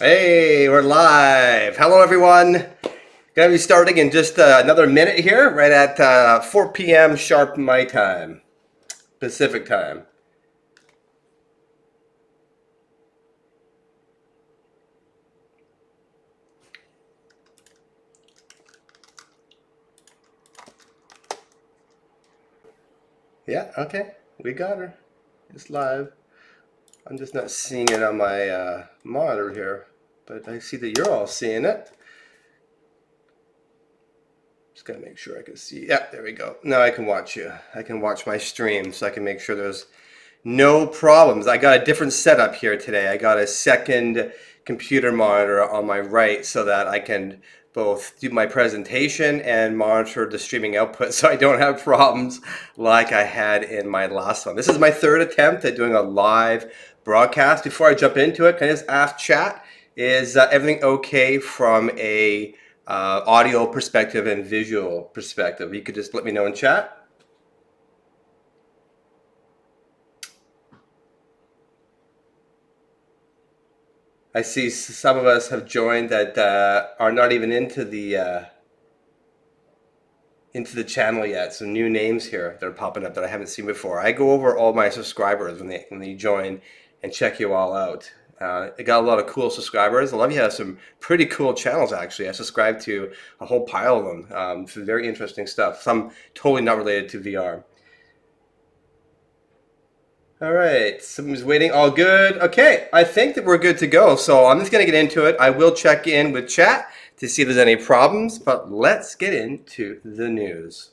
Hey, we're live. Hello, everyone. Gonna be starting in just another minute here, right at 4 p.m. sharp my time, Pacific time. Yeah, okay, we got her. It's live. I'm just not seeing it on my monitor here, but I see that you're all seeing it. Just gotta make sure I can see. Yeah, there we go. Now I can watch you. I can watch my stream, so I can make sure there's no problems. I got a different setup here today. I got a second computer monitor on my right so that I can both do my presentation and monitor the streaming output so I don't have problems like I had in my last one. This is my third attempt at doing a live broadcast. Before I jump into it, can I just ask chat, is everything okay from a audio perspective and visual perspective? You could just let me know in chat. I see some of us have joined that are not even into the channel yet. So new names here that are popping up that I haven't seen before. I go over all my subscribers when they join and check you all out. I got a lot of cool subscribers. A lot of you have some pretty cool channels, actually. I subscribe to a whole pile of them. Some very interesting stuff. Some totally not related to VR. All right, someone's waiting. All good. Okay, I think that we're good to go. So I'm just going to get into it. I will check in with chat to see if there's any problems, but let's get into the news.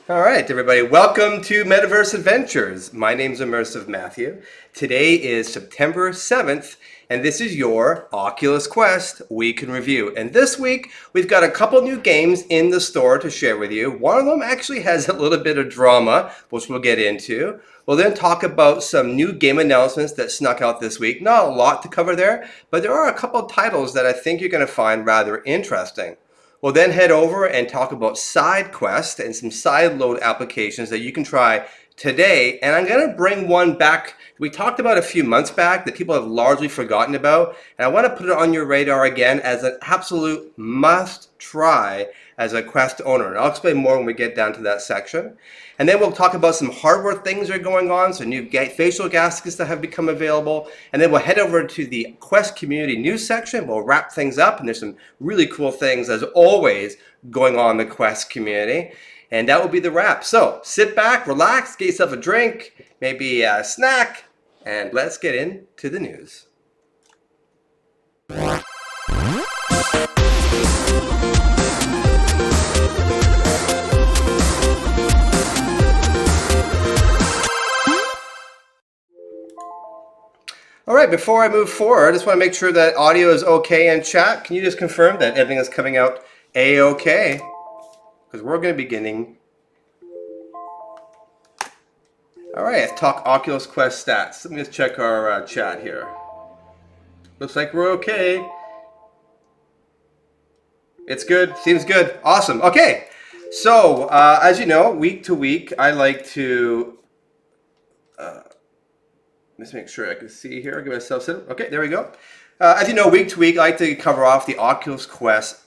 All right, everybody, welcome to Metaverse Adventures. My name's Immersive Matthew. Today is September 7th, and this is your Oculus Quest Week in Review. And this week, we've got a couple new games in the store to share with you. One of them actually has a little bit of drama, which we'll get into. We'll then talk about some new game announcements that snuck out this week. Not a lot to cover there, but there are a couple of titles that I think you're going to find rather interesting. We'll then head over and talk about SideQuest and some SideLoad applications that you can try today. And I'm going to bring one back we talked about a few months back that people have largely forgotten about. And I want to put it on your radar again as an absolute must try as a Quest owner. And I'll explain more when we get down to that section. And then we'll talk about some hardware things that are going on, so new facial gaskets that have become available. And then we'll head over to the Quest community news section. We'll wrap things up, and there's some really cool things, as always, going on in the Quest community. And that will be the wrap. So sit back, relax, get yourself a drink, maybe a snack, and let's get into the news. All right, before I move forward, I just want to make sure that audio is okay in chat. Can you just confirm that everything is coming out A-okay? Because we're going to be beginning. All right, let's talk Oculus Quest stats. Let me just check our chat here. Looks like we're okay. It's good. Seems good. Awesome. Okay. So, as you know, week to week, I like to... let's make sure I can see here. Give myself set up. Okay, there we go. As you know, week to week, I like to cover off the Oculus Quest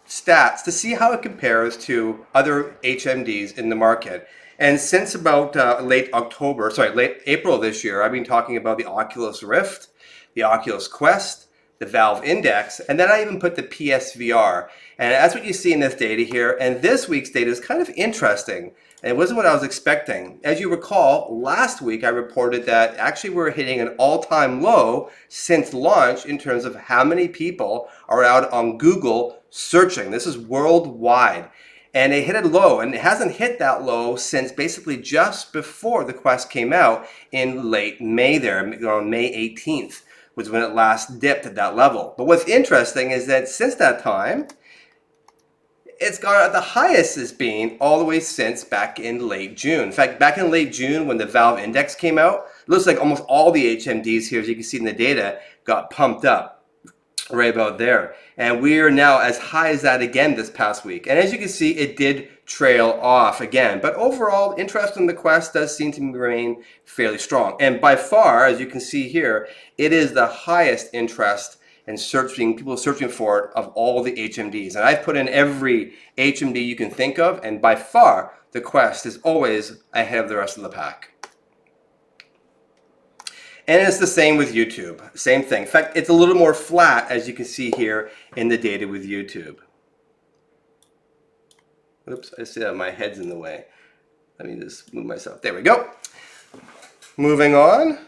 stats to see how it compares to other HMDs in the market. And since about late April this year, I've been talking about the Oculus Rift, the Oculus Quest, the Valve Index, and then I even put the PSVR. And that's what you see in this data here. And this week's data is kind of interesting. And it wasn't what I was expecting. As you recall, last week I reported that actually we're hitting an all-time low since launch in terms of how many people are out on Google searching. This is worldwide. And it hit a low, and it hasn't hit that low since basically just before the Quest came out in late May there, on May 18th, was when it last dipped at that level. But what's interesting is that since that time, it's gone at the highest it's been all the way since back in late June. In fact, back in late June when the Valve Index came out, it looks like almost all the HMDs here, as you can see in the data, got pumped up. right about there. And we are now as high as that again this past week. And as you can see, it did trail off again. But overall, interest in the Quest does seem to remain fairly strong. And by far, as you can see here, it is the highest interest in people searching for it of all the HMDs. And I've put in every HMD you can think of, and by far, the Quest is always ahead of the rest of the pack. And it's the same with YouTube. Same thing. In fact, it's a little more flat, as you can see here in the data with YouTube. Oops, I see that my head's in the way. Let me just move myself. There we go. Moving on.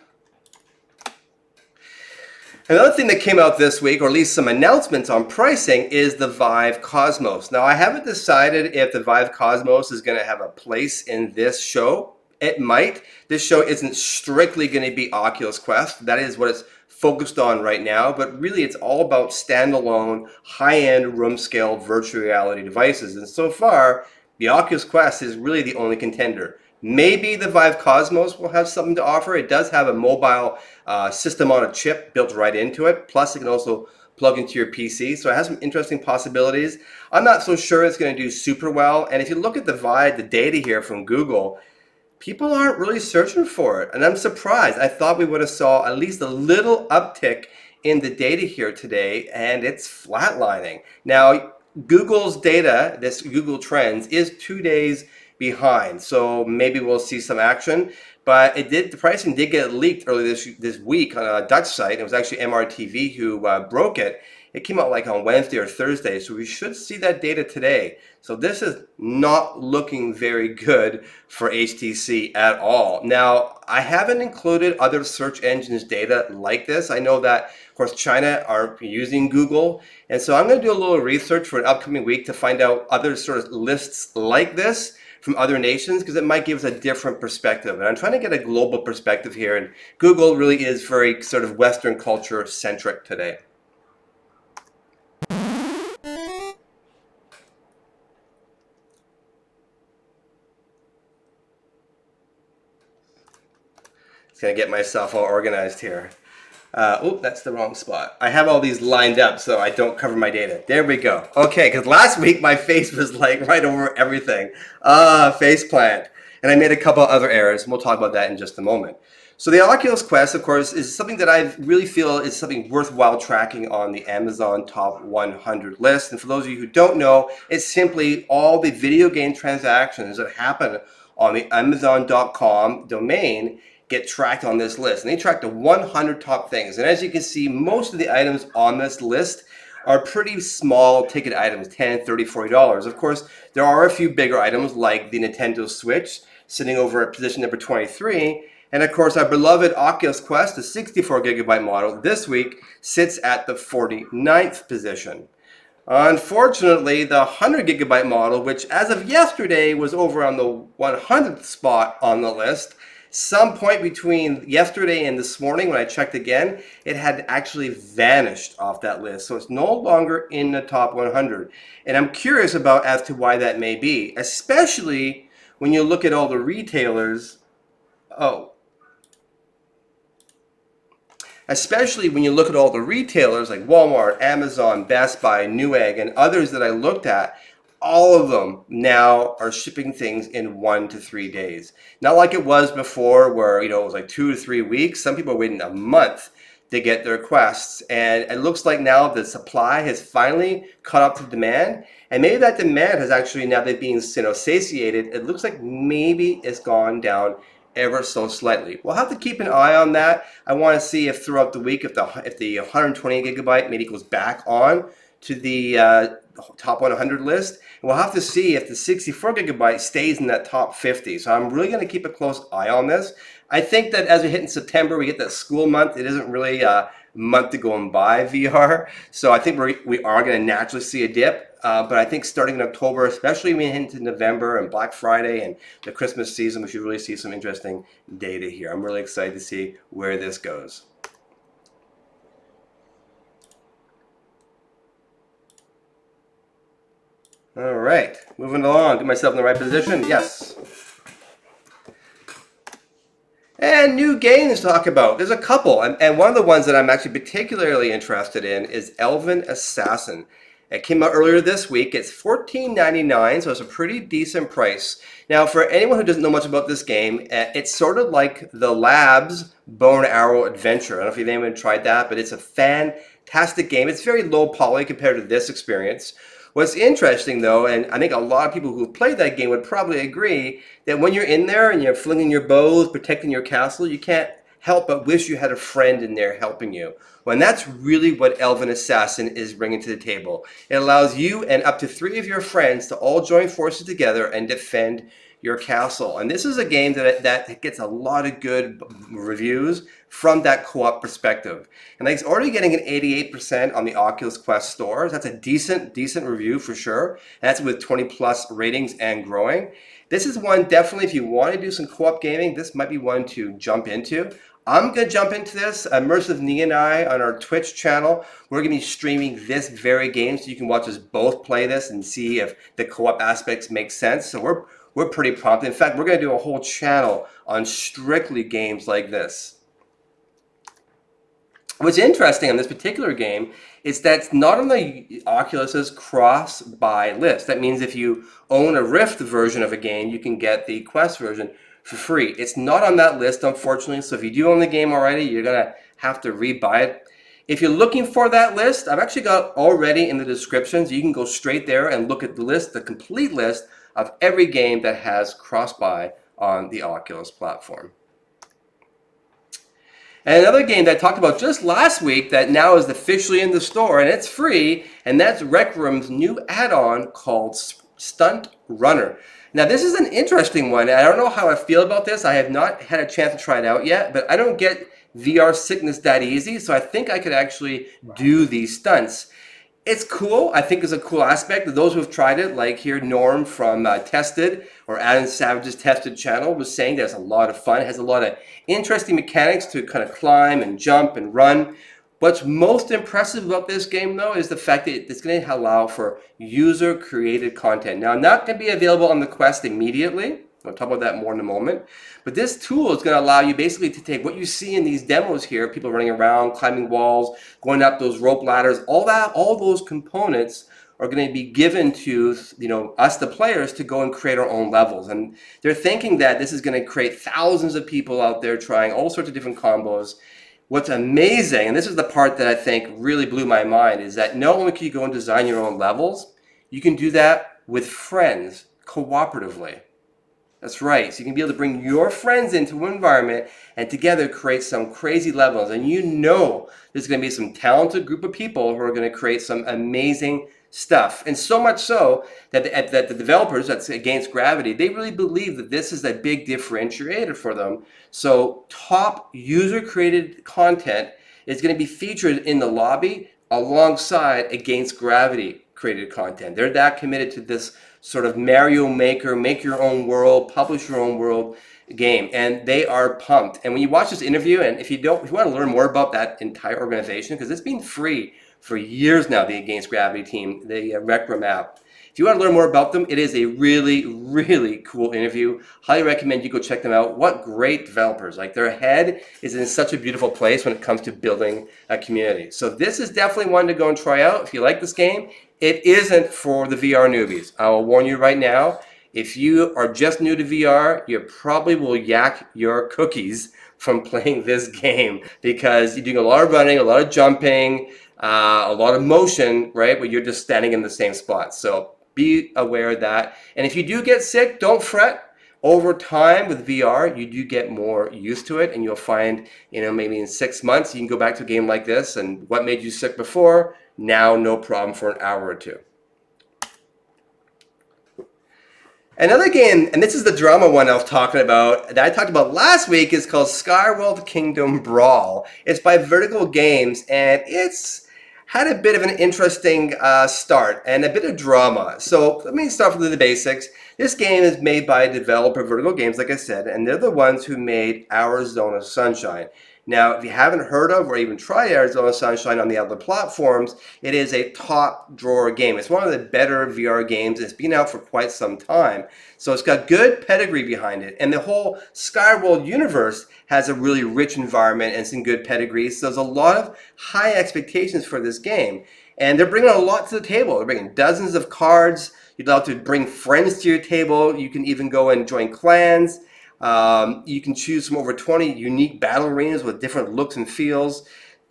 Another thing that came out this week, or at least some announcements on pricing, is the Vive Cosmos. Now, I haven't decided if the Vive Cosmos is going to have a place in this show. It might. This show isn't strictly going to be Oculus Quest. That is what it's focused on right now. But really, it's all about standalone, high-end, room-scale virtual reality devices. And so far, the Oculus Quest is really the only contender. Maybe the Vive Cosmos will have something to offer. It does have a mobile system on a chip built right into it. Plus, it can also plug into your PC. So it has some interesting possibilities. I'm not so sure it's going to do super well. And if you look at the Vive, the data here from Google, people aren't really searching for it, and I'm surprised. I thought we would have saw at least a little uptick in the data here today, and it's flatlining. Now, Google's data, this Google Trends, is 2 days behind, so maybe we'll see some action. But the pricing did get leaked earlier this week on a Dutch site. It was actually MRTV who broke it. It came out like on Wednesday or Thursday, so we should see that data today. So this is not looking very good for HTC at all. Now, I haven't included other search engines data like this. I know that, of course, China are using Google. And so I'm going to do a little research for an upcoming week to find out other sort of lists like this from other nations, because it might give us a different perspective. And I'm trying to get a global perspective here. And Google really is very sort of Western culture centric today. Gonna get myself all organized here. Oh, that's the wrong spot. I have all these lined up so I don't cover my data. There we go. Okay, because last week my face was like right over everything. Face plant. And I made a couple other errors, and we'll talk about that in just a moment. So the Oculus Quest, of course, is something that I really feel is something worthwhile tracking on the Amazon Top 100 list. And for those of you who don't know, it's simply all the video game transactions that happen on the Amazon.com domain get tracked on this list. And they track the 100 top things. And as you can see, most of the items on this list are pretty small ticket items, $10, $30, $40. Of course, there are a few bigger items like the Nintendo Switch sitting over at position number 23. And of course, our beloved Oculus Quest, the 64 gigabyte model, this week sits at the 49th position. Unfortunately, the 100 gigabyte model, which as of yesterday was over on the 100th spot on the list, some point between yesterday and this morning when I checked again, it had actually vanished off that list. So it's no longer in the top 100. And I'm curious about as to why that may be, especially when you look at all the retailers. Especially when you look at all the retailers like Walmart, Amazon, Best Buy, Newegg, and others that I looked at. All of them now are shipping things in 1 to 3 days. Not like it was before where, it was like 2 to 3 weeks. Some people are waiting a month to get their Quests. And it looks like now the supply has finally caught up to demand. And maybe that demand has actually, now that being satiated, it looks like maybe it's gone down ever so slightly. We'll have to keep an eye on that. I want to see if throughout the week, if the 120 gigabyte maybe goes back on to the top 100 list. And we'll have to see if the 64 gigabyte stays in that top 50. So I'm really going to keep a close eye on this. I think that as we hit in September, we get that school month. It isn't really a month to go and buy VR. So I think we are going to naturally see a dip. But I think starting in October, especially when we hit into November and Black Friday and the Christmas season, we should really see some interesting data here. I'm really excited to see where this goes. All right, moving along. Get myself in the right position. Yes. brand new games to talk about. There's a couple, and one of the ones that I'm actually particularly interested in is Elven Assassin. It came out earlier this week. It's $14.99, so it's a pretty decent price. Now, for anyone who doesn't know much about this game, it's sort of like the Labs Bow and Arrow Adventure. I don't know if you've anyone tried that, but it's a fantastic game. It's very low poly compared to this experience. What's interesting, though, and I think a lot of people who've played that game would probably agree, that when you're in there and you're flinging your bows, protecting your castle, you can't help but wish you had a friend in there helping you. Well, and that's really what Elven Assassin is bringing to the table. It allows you and up to 3 of your friends to all join forces together and defend your castle. And this is a game that gets a lot of good reviews from that co-op perspective. And it's already getting an 88% on the Oculus Quest stores. That's a decent review for sure. And that's with 20 plus ratings and growing. This is one definitely, if you want to do some co-op gaming, this might be one to jump into. I'm going to jump into this. Immersive Knee and I on our Twitch channel, we're going to be streaming this very game so you can watch us both play this and see if the co-op aspects make sense. So we're pretty pumped. In fact, we're going to do a whole channel on strictly games like this. What's interesting on this particular game is that it's not on the Oculus's cross-buy list. That means if you own a Rift version of a game, you can get the Quest version for free. It's not on that list, unfortunately, so if you do own the game already, you're going to have to rebuy it. If you're looking for that list, I've actually got already in the description, so you can go straight there and look at the list, the complete list of every game that has cross-buy on the Oculus platform. And another game that I talked about just last week that now is officially in the store, and it's free, and that's Rec Room's new add-on called Stunt Runner. Now, this is an interesting one. I don't know how I feel about this. I have not had a chance to try it out yet, but I don't get VR sickness that easy, so I think I could actually do these stunts. It's cool. I think it's a cool aspect. Those who have tried it, like here Norm from Tested, or Adam Savage's Tested channel, was saying that it's a lot of fun. It has a lot of interesting mechanics to kind of climb and jump and run. What's most impressive about this game, though, is the fact that it's going to allow for user-created content. Now, not going to be available on the Quest immediately. I'll talk about that more in a moment. But this tool is going to allow you basically to take what you see in these demos here, people running around, climbing walls, going up those rope ladders, all those components are going to be given to us, the players, to go and create our own levels. And they're thinking that this is going to create thousands of people out there trying all sorts of different combos. What's amazing, and this is the part that I think really blew my mind, is that not only can you go and design your own levels, you can do that with friends cooperatively. That's right. So you can be able to bring your friends into an environment and together create some crazy levels. And you know there's going to be some talented group of people who are going to create some amazing stuff. And so much so that the developers, that's Against Gravity, they really believe that this is a big differentiator for them. So top user-created content is going to be featured in the lobby alongside Against Gravity created content. They're that committed to this sort of Mario Maker, make your own world, publish your own world game, and they are pumped. And when you watch this interview, and if you want to learn more about that entire organization, because it's been free for years now, the Against Gravity team, the Rec Room app. If you want to learn more about them, it is a really, really cool interview. Highly recommend you go check them out. What great developers. Like, their head is in such a beautiful place when it comes to building a community. So this is definitely one to go and try out. If you like this game, it isn't for the VR newbies. I will warn you right now, if you are just new to VR, you probably will yak your cookies from playing this game, because you're doing a lot of running, a lot of jumping, a lot of motion, right? But you're just standing in the same spot. So be aware of that. And if you do get sick, don't fret. Over time with VR, you do get more used to it, and you'll find, maybe in 6 months, you can go back to a game like this, and what made you sick before, now no problem for an hour or two. Another game, and this is the drama one I was talking about, that I talked about last week, is called Skyward Kingdom Brawl. It's by Vertical Games, and it's had a bit of an interesting start and a bit of drama. So let me start with the basics. This game is made by developer Vertical Games, like I said, and they're the ones who made Arizona Sunshine. Now, if you haven't heard of or even tried Arizona Sunshine on the other platforms, it is a top drawer game. It's one of the better VR games. It's been out for quite some time. So it's got good pedigree behind it. And the whole Skyworld universe has a really rich environment and some good pedigree. So there's a lot of high expectations for this game. And they're bringing a lot to the table. They're bringing dozens of cards. You'd love to bring friends to your table. You can even go and join clans. You can choose from over 20 unique battle arenas with different looks and feels.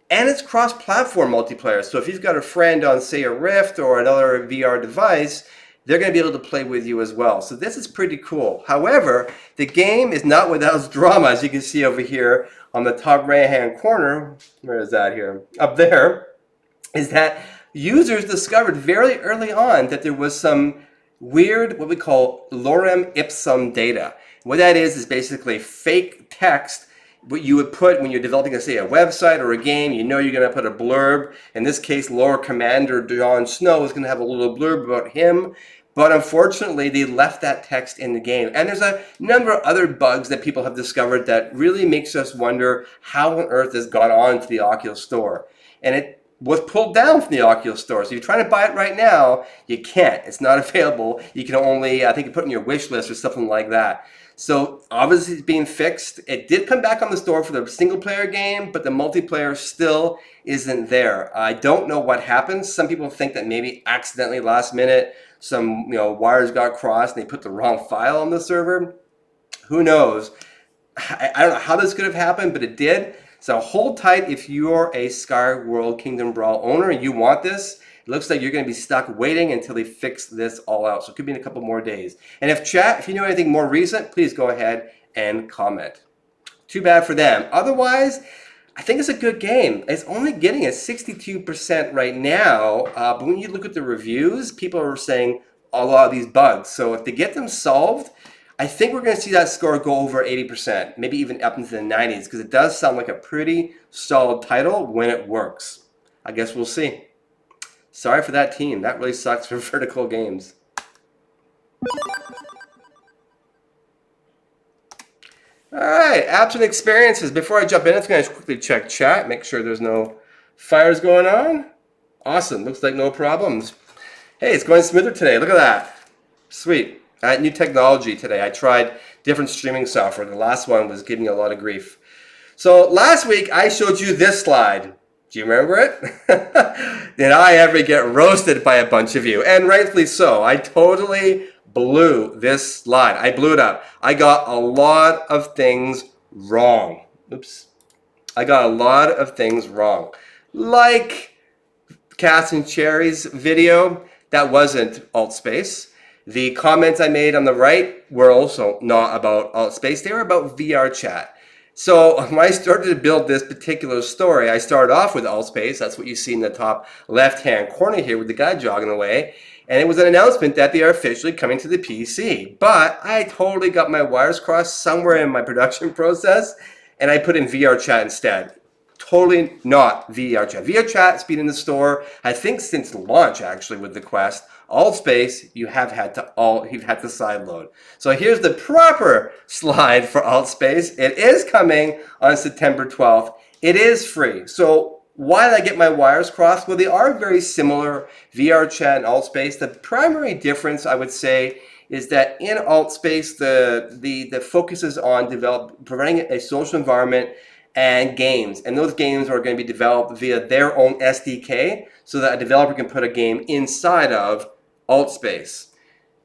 And it's cross-platform multiplayer. So if you've got a friend on, say, a Rift or another VR device, they're going to be able to play with you as well. So this is pretty cool. However, the game is not without its drama, as you can see over here on the top right-hand corner. Where is that here? Up there. Is that users discovered very early on that there was some weird, what we call lorem ipsum data. What that is basically fake text, what you would put when you're developing, say, a website or a game. You know you're going to put a blurb. In this case, Lord Commander Jon Snow is going to have a little blurb about him. But unfortunately, they left that text in the game. And there's a number of other bugs that people have discovered that really makes us wonder how on earth this got on to the Oculus Store. And it was pulled down from the Oculus Store. So if you're trying to buy it right now, you can't. It's not available. You can only, I think, you put it in your wish list or something like that. So obviously it's being fixed. It did come back on the store for the single player game, but the multiplayer still isn't there. I don't know what happened. Some people think that maybe accidentally last minute some wires got crossed and they put the wrong file on the server. Who knows? I don't know how this could have happened, but it did. So hold tight if you're a Skyworld Kingdom Brawl owner and you want this. It looks like you're going to be stuck waiting until they fix this all out. So it could be in a couple more days. And if you know anything more recent, please go ahead and comment. Too bad for them. Otherwise, I think it's a good game. It's only getting a 62% right now. But when you look at the reviews, people are saying a lot of these bugs. So if they get them solved, I think we're going to see that score go over 80%, maybe even up into the 90s, because it does sound like a pretty solid title when it works. I guess we'll see. Sorry for that team. That really sucks for vertical games. All right, apps and experiences. Before I jump in, I'm going to quickly check chat, make sure there's no fires going on. Awesome. Looks like no problems. Hey, it's going smoother today. Look at that. Sweet. I had new technology today. I tried different streaming software. The last one was giving me a lot of grief. So last week, I showed you this slide. Do you remember it? Did I ever get roasted by a bunch of you? And rightfully so. I totally blew this slide. I blew it up. I got a lot of things wrong. Oops. I got a lot of things wrong. Like Cats and Cherries video, that wasn't alt space. The comments I made on the right were also not about alt space. They were about VR chat. So when I started to build this particular story, I started off with alt space. That's what you see in the top left-hand corner here with the guy jogging away. And it was an announcement that they are officially coming to the PC. But I totally got my wires crossed somewhere in my production process, and I put in VR chat instead. Totally not VR chat. VR chat's been in the store, I think, since launch, actually, with the Quest. Alt space, you've had to sideload. So here's the proper slide for alt space. It is coming on September 12th. It is free. So why did I get my wires crossed? Well, they are very similar, VR chat and alt space. The primary difference, I would say, is that in alt space, the focus is on providing a social environment and games. And those games are going to be developed via their own SDK so that a developer can put a game inside of alt space.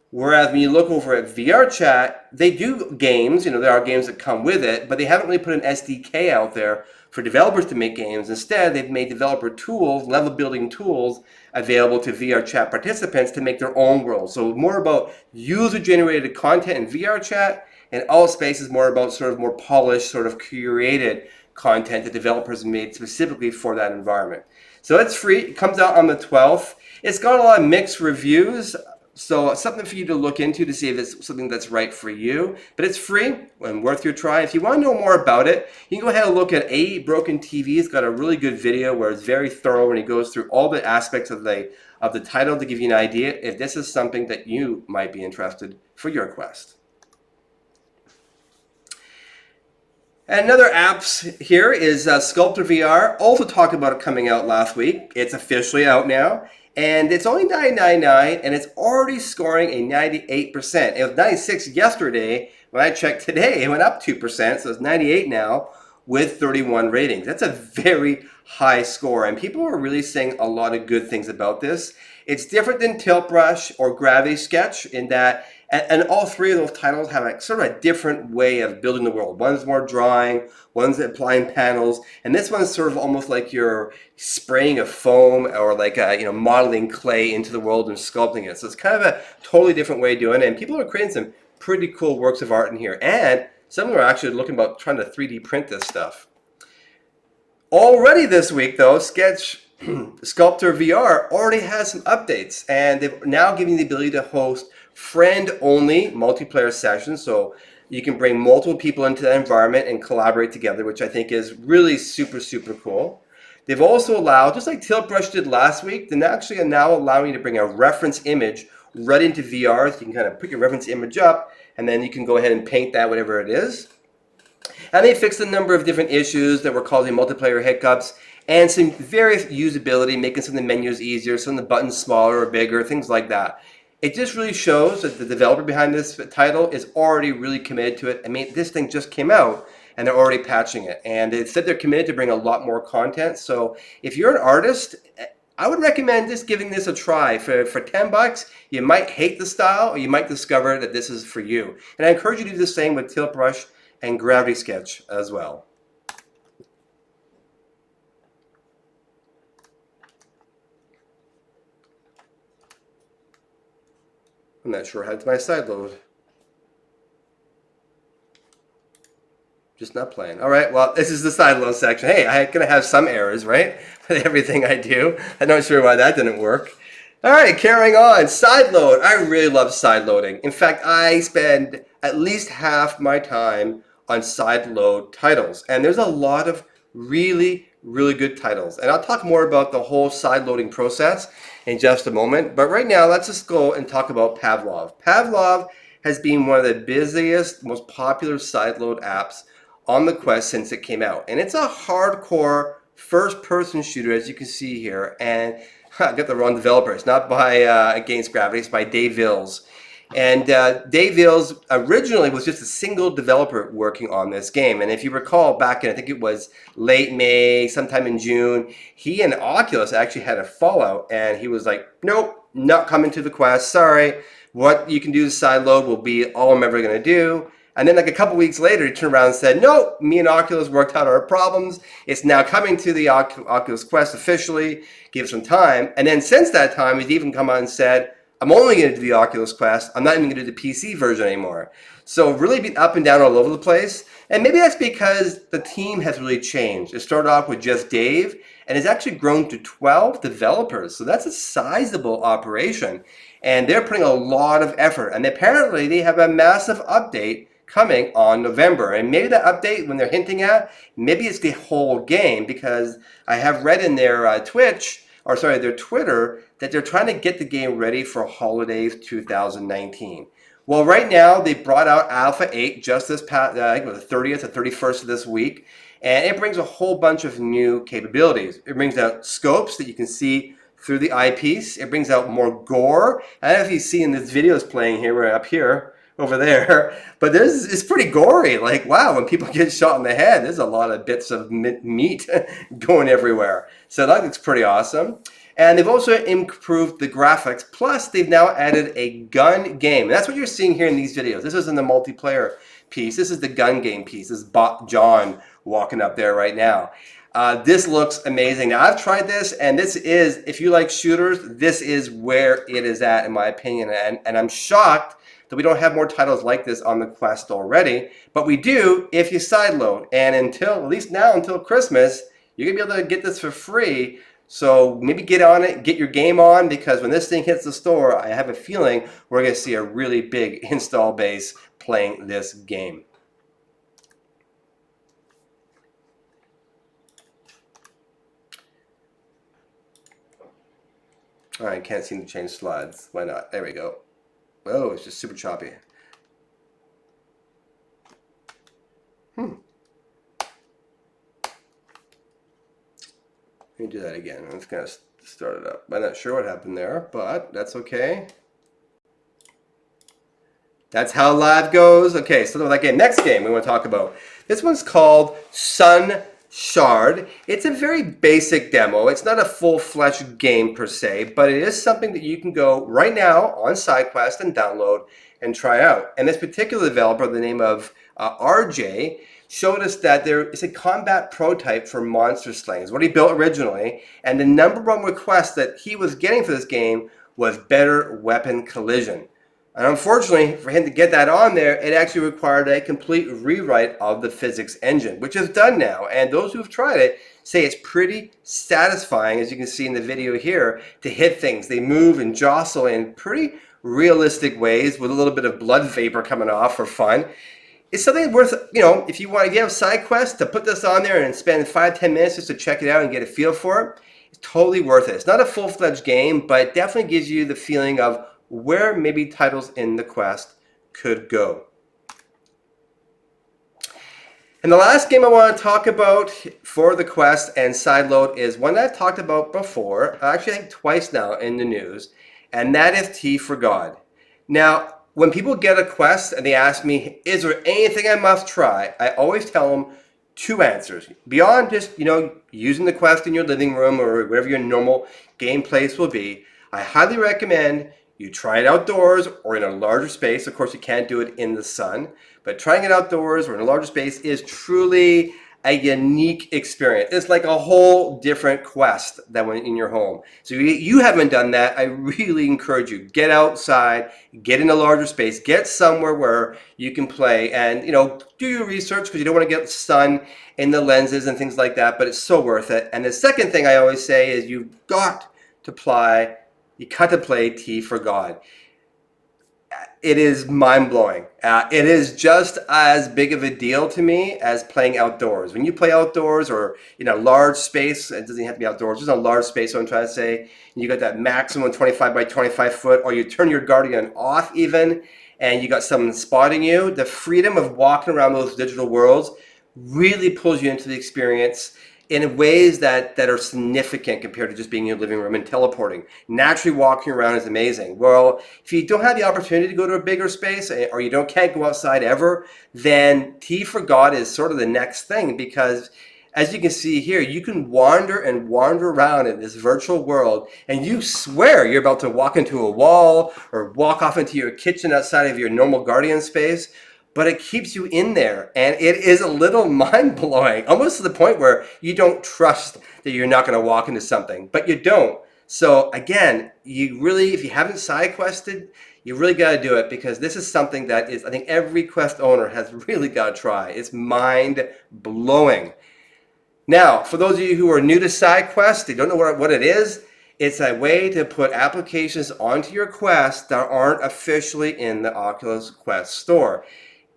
Whereas when you look over at VR chat, they do games, there are games that come with it, but they haven't really put an SDK out there for developers to make games. Instead, they've made developer tools, level building tools, available to VR chat participants to make their own world. So more about user-generated content in VR chat, and alt space is more about sort of more polished, sort of curated content that developers made specifically for that environment. So it's free. It comes out on the 12th. It's got a lot of mixed reviews, so it's something for you to look into to see if it's something that's right for you. But it's free and worth your try. If you want to know more about it, you can go ahead and look at A Broken TV. It's got a really good video where it's very thorough and it goes through all the aspects of the title to give you an idea if this is something that you might be interested for your Quest. And another apps here is Sculptor VR. Also talked about it coming out last week. It's officially out now. And it's only $9.99 and it's already scoring a 98%. It was 96 yesterday. When I checked today, it went up 2%. So it's 98 now with 31 ratings. That's a very high score. And people are really saying a lot of good things about this. It's different than Tilt Brush or Gravity Sketch in that and all three of those titles have a sort of a different way of building the world. One's more drawing, one's applying panels, and this one's sort of almost like you're spraying a foam or like modeling clay into the world and sculpting it. So it's kind of a totally different way of doing it. And people are creating some pretty cool works of art in here. And some of them are actually looking about trying to 3D print this stuff. Already this week, though, Sculptor VR already has some updates, and they've now given you the ability to host friend-only multiplayer sessions, so you can bring multiple people into that environment and collaborate together, which I think is really super, super cool. They've also allowed, just like Tilt Brush did last week, they're actually now allowing you to bring a reference image right into VR, so you can kind of put your reference image up, and then you can go ahead and paint that, whatever it is. And they fixed a number of different issues that were causing multiplayer hiccups and some various usability, making some of the menus easier, some of the buttons smaller or bigger, things like that. It just really shows that the developer behind this title is already really committed to it. I mean, this thing just came out and they're already patching it. And they said they're committed to bring a lot more content. So if you're an artist, I would recommend just giving this a try. For $10, you might hate the style or you might discover that this is for you. And I encourage you to do the same with Tilt Brush and Gravity Sketch as well. I'm not sure how to my side load. Just not playing. All right, well, this is the side load section. Hey, I'm going to have some errors, right? With everything I do. I'm not sure why that didn't work. All right, carrying on. Side load. I really love side loading. In fact, I spend at least half my time on side load titles. And there's a lot of really, really good titles. And I'll talk more about the whole side loading process in just a moment. But right now, let's just go and talk about Pavlov. Pavlov has been one of the busiest, most popular side load apps on the Quest since it came out. And it's a hardcore first-person shooter, as you can see here. And I got the wrong developer. It's not by Against Gravity. It's by Dave Vills. And Dave Vills originally was just a single developer working on this game. And if you recall, back in, I think it was late May, sometime in June, he and Oculus actually had a fallout. And he was like, nope, not coming to the Quest. Sorry. What you can do to side load will be all I'm ever going to do. And then like a couple weeks later, he turned around and said, nope, me and Oculus worked out our problems. It's now coming to the Oculus Quest officially. Give some time. And then since that time, he's even come out and said, I'm only going to do the Oculus Quest. I'm not even going to do the PC version anymore. So really been up and down all over the place. And maybe that's because the team has really changed. It started off with just Dave and has actually grown to 12 developers. So that's a sizable operation. And they're putting a lot of effort. And apparently they have a massive update coming on November. And maybe that update, when they're hinting at, maybe it's the whole game, because I have read in their their Twitter, that they're trying to get the game ready for holidays 2019. Well, right now they brought out Alpha 8 just this past, I think it was the 30th or 31st of this week, and it brings a whole bunch of new capabilities. It brings out scopes that you can see through the eyepiece. It brings out more gore. I don't know if you see in this video is playing here, we're up here, over there, but it's pretty gory. Like, wow, when people get shot in the head, there's a lot of bits of meat going everywhere. So that looks pretty awesome. And they've also improved the graphics. Plus, they've now added a gun game. And that's what you're seeing here in these videos. This isn't the multiplayer piece. This is the gun game piece. This is John walking up there right now. This looks amazing. Now, I've tried this, and this is, if you like shooters, this is where it is at, in my opinion. And I'm shocked that we don't have more titles like this on the Quest already, but we do if you sideload. And at least now until Christmas, you're gonna be able to get this for free. So maybe get on it, get your game on, because when this thing hits the store, I have a feeling we're gonna see a really big install base playing this game. All right, can't seem to change slides. Why not? There we go. Oh, it's just super choppy. Let me do that again. I'm just going to start it up. I'm not sure what happened there, but that's okay. That's how live goes. Okay, so that game. Next game we want to talk about. This one's called Sun Shard. It's a very basic demo. It's not a full-fledged game per se, but it is something that you can go right now on SideQuest and download and try out. And this particular developer, the name of RJ, showed us that there is a combat prototype for monster slaying. It's what he built originally. And the number one request that he was getting for this game was better weapon collision. And unfortunately, for him to get that on there, it actually required a complete rewrite of the physics engine, which is done now. And those who've tried it say it's pretty satisfying, as you can see in the video here, to hit things. They move and jostle in pretty realistic ways with a little bit of blood vapor coming off for fun. It's something worth, if you have SideQuest, to put this on there and spend 5-10 minutes just to check it out and get a feel for it, it's totally worth it. It's not a full-fledged game, but it definitely gives you the feeling of where maybe titles in the Quest could go. And the last game I want to talk about for the Quest and SideLoad is one that I've talked about before, actually I think twice now in the news, and that is T for God. Now, when people get a Quest and they ask me, is there anything I must try? I always tell them two answers. Beyond just, using the Quest in your living room or wherever your normal game place will be, I highly recommend you try it outdoors or in a larger space. Of course, you can't do it in the sun, but trying it outdoors or in a larger space is truly a unique experience. It's like a whole different Quest than when in your home. So if you haven't done that, I really encourage you, get outside, get in a larger space, get somewhere where you can play and, do your research because you don't want to get sun in the lenses and things like that, but it's so worth it. And the second thing I always say is you've got to play T for God. It is mind-blowing. It is just as big of a deal to me as playing outdoors. When you play outdoors or in a large space, it doesn't have to be outdoors, just a large space, so I'm trying to say, and you got that maximum 25 by 25 foot, or you turn your Guardian off even, and you got someone spotting you, the freedom of walking around those digital worlds really pulls you into the experience in ways that are significant compared to just being in your living room and teleporting. Naturally walking around is amazing. Well, if you don't have the opportunity to go to a bigger space or you can't go outside ever, then T for God is sort of the next thing, because as you can see here, you can wander and wander around in this virtual world and you swear you're about to walk into a wall or walk off into your kitchen outside of your normal Guardian space. But it keeps you in there, and it is a little mind-blowing, almost to the point where you don't trust that you're not going to walk into something, but you don't. So again, you really, if you haven't SideQuested, you really got to do it, because this is something that is, I think every Quest owner has really got to try. It's mind-blowing. Now, for those of you who are new to SideQuest, they don't know what it is, it's a way to put applications onto your Quest that aren't officially in the Oculus Quest store.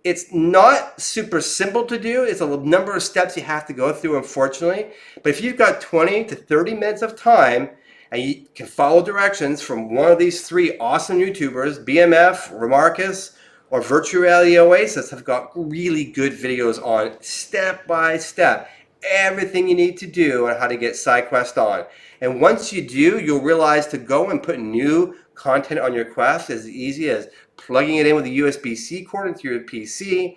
It's not super simple to do. It's a number of steps you have to go through, unfortunately. But if you've got 20 to 30 minutes of time and you can follow directions from one of these three awesome YouTubers, BMF, Remarcus, or Virtual Reality Oasis, have got really good videos on step by step everything you need to do on how to get SideQuest on. And once you do, you'll realize to go and put new content on your Quest is as easy as plugging it in with a USB-C cord into your PC,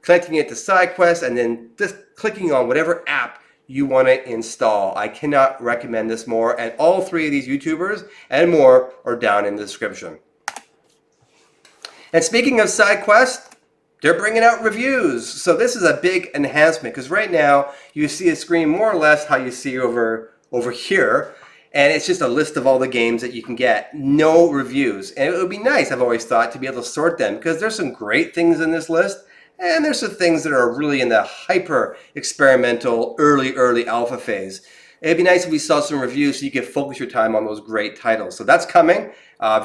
connecting it to SideQuest, and then just clicking on whatever app you want to install. I cannot recommend this more, and all three of these YouTubers and more are down in the description. And speaking of SideQuest, they're bringing out reviews. So this is a big enhancement, because right now you see a screen more or less how you see over here. And it's just a list of all the games that you can get. No reviews. And it would be nice, I've always thought, to be able to sort them, because there's some great things in this list, and there's some things that are really in the hyper experimental early alpha phase. It'd be nice if we saw some reviews so you could focus your time on those great titles. So that's coming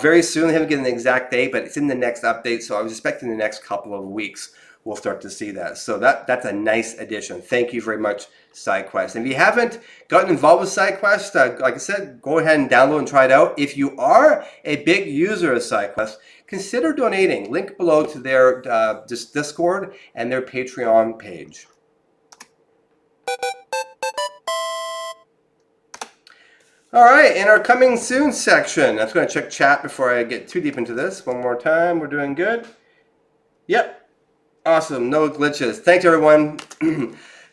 very soon. I haven't given an exact date, but it's in the next update. So I was expecting the next couple of weeks we'll start to see that. So that's a nice addition. Thank you very much, SideQuest. And if you haven't gotten involved with SideQuest, like I said, go ahead and download and try it out. If you are a big user of SideQuest, consider donating. Link below to their Discord and their Patreon page. All right, in our coming soon section, I'm just going to check chat before I get too deep into this. One more time, we're doing good. Yep, awesome, no glitches. Thanks everyone.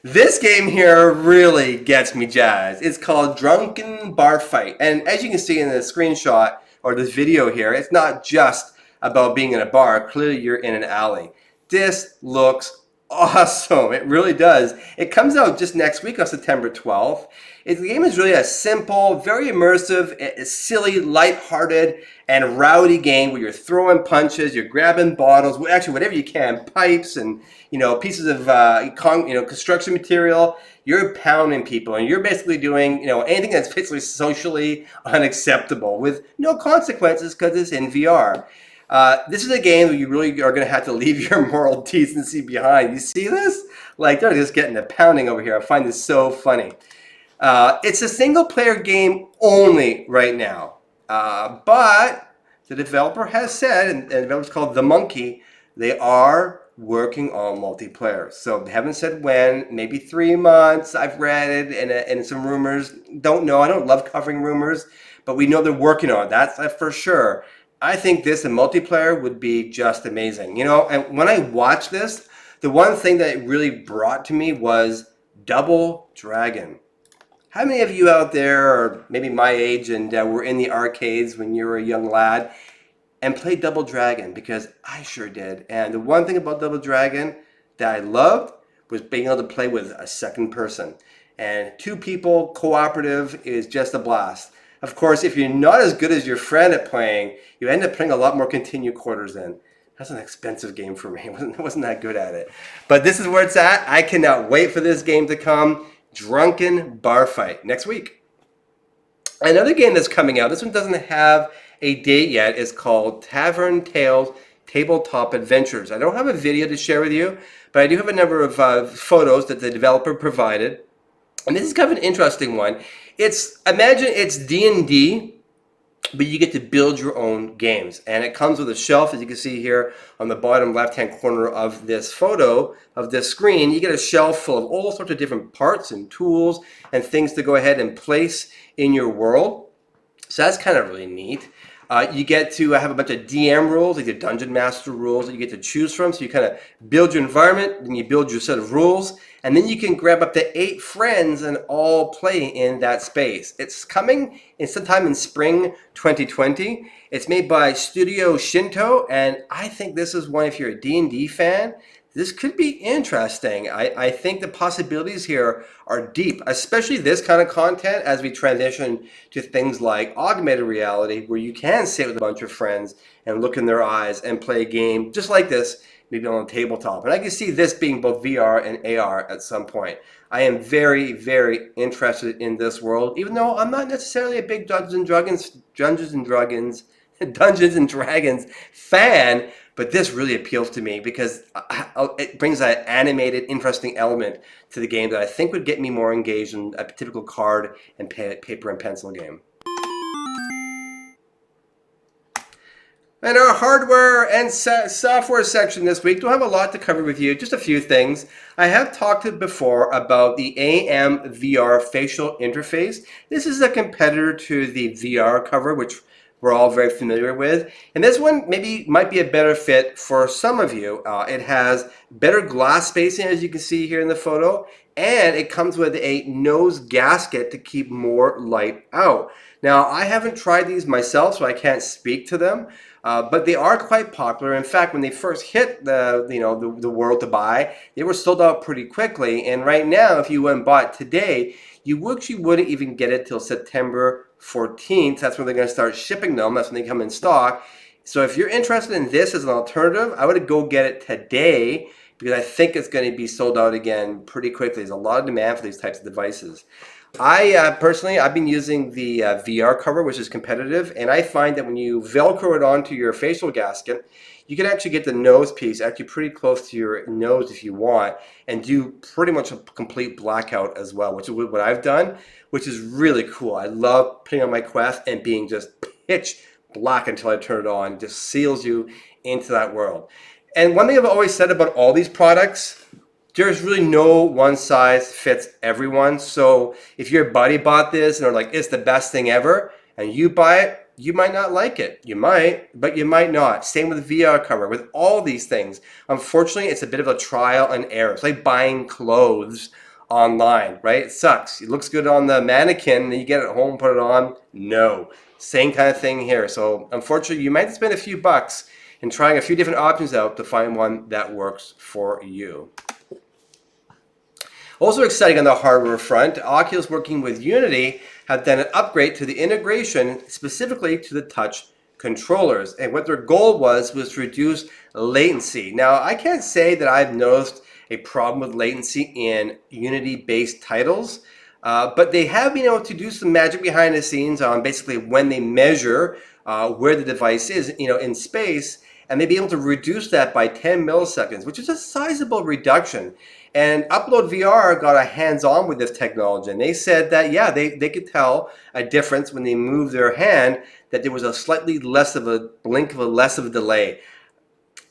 This game here really gets me jazzed. It's called Drunken Bar Fight. And as you can see in the screenshot or this video here, it's not just about being in a bar. Clearly you're in an alley. This looks awesome. It really does. It comes out just next week on September 12th. The game is really a simple, very immersive, silly, lighthearted, and rowdy game where you're throwing punches, you're grabbing bottles, actually whatever you can, pipes and pieces of construction material. You're pounding people, and you're basically doing anything that's basically socially unacceptable with no consequences because it's in VR. This is a game where you really are going to have to leave your moral decency behind. You see this? Like, they're just getting a pounding over here. I find this so funny. It's a single player game only right now. But the developer has said, and the developer's called The Monkey, they are working on multiplayer. So they haven't said when, maybe 3 months. I've read it and some rumors. Don't know. I don't love covering rumors, but we know they're working on it. That's for sure. I think this in multiplayer would be just amazing. And when I watched this, the one thing that it really brought to me was Double Dragon. How many of you out there are maybe my age and were in the arcades when you were a young lad and played Double Dragon? Because I sure did. And the one thing about Double Dragon that I loved was being able to play with a second person. And 2 people cooperative is just a blast. Of course, if you're not as good as your friend at playing, you end up putting a lot more continued quarters in. That's an expensive game for me. I wasn't that good at it. But this is where it's at. I cannot wait for this game to come. Drunken Bar Fight next week. Another game that's coming out, this one doesn't have a date yet, is called Tavern Tales Tabletop Adventures. I don't have a video to share with you, but I do have a number of photos that the developer provided. And this is kind of an interesting one. Imagine it's D&D, but you get to build your own games. And it comes with a shelf, as you can see here on the bottom left-hand corner of this photo, of this screen. You get a shelf full of all sorts of different parts and tools and things to go ahead and place in your world. So that's kind of really neat. You get to have a bunch of DM rules, like the Dungeon Master rules that you get to choose from. So you kind of build your environment, then you build your set of rules, and then you can grab up to 8 friends and all play in that space. It's coming in sometime in spring 2020. It's made by Studio Shinto, and I think this is one, if you're a D&D fan, this could be interesting. I think the possibilities here are deep, especially this kind of content as we transition to things like augmented reality, where you can sit with a bunch of friends and look in their eyes and play a game just like this, maybe on a tabletop. And I can see this being both VR and AR at some point. I am very, very interested in this world, even though I'm not necessarily a big Dungeons and Dragons fan, but this really appeals to me because it brings that animated, interesting element to the game that I think would get me more engaged in a typical card and paper and pencil game. And our hardware and software section this week, don't have a lot to cover with you, just a few things. I have talked before about the AM VR facial interface. This is a competitor to the VR cover, which we're all very familiar with. And this one maybe might be a better fit for some of you. It has better glass spacing, as you can see here in the photo, and it comes with a nose gasket to keep more light out. Now, I haven't tried these myself, so I can't speak to them, but they are quite popular. In fact, when they first hit the world to buy, they were sold out pretty quickly. And right now, if you went and bought today, you actually wouldn't even get it till September 14th. That's when they're going to start shipping them. That's when they come in stock. So if you're interested in this as an alternative, I would go get it today because I think it's going to be sold out again pretty quickly. There's a lot of demand for these types of devices. Personally, I've been using the VR cover, which is competitive, and I find that when you Velcro it onto your facial gasket, you can actually get the nose piece actually pretty close to your nose if you want, and do pretty much a complete blackout as well, which is what I've done, which is really cool. I love putting on my Quest and being just pitch black until I turn it on. It just seals you into that world. And one thing I've always said about all these products, there's really no one size fits everyone. So if your buddy bought this and are like, it's the best thing ever, and you buy it, you might not like it. You might, but you might not. Same with VR cover, with all these things. Unfortunately, it's a bit of a trial and error. It's like buying clothes online, right? It sucks. It looks good on the mannequin, then you get it home, put it on. No. Same kind of thing here. So unfortunately, you might spend a few bucks in trying a few different options out to find one that works for you. Also exciting on the hardware front, Oculus working with Unity have done an upgrade to the integration specifically to the touch controllers. And what their goal was to reduce latency. Now, I can't say that I've noticed a problem with latency in Unity-based titles, but they have been able to do some magic behind the scenes on basically when they measure where the device is, in space, and they'd be able to reduce that by 10 milliseconds, which is a sizable reduction. And Upload VR got a hands-on with this technology, and they said that, yeah, they could tell a difference when they moved their hand, that there was a slightly less of a blink of a less of a delay.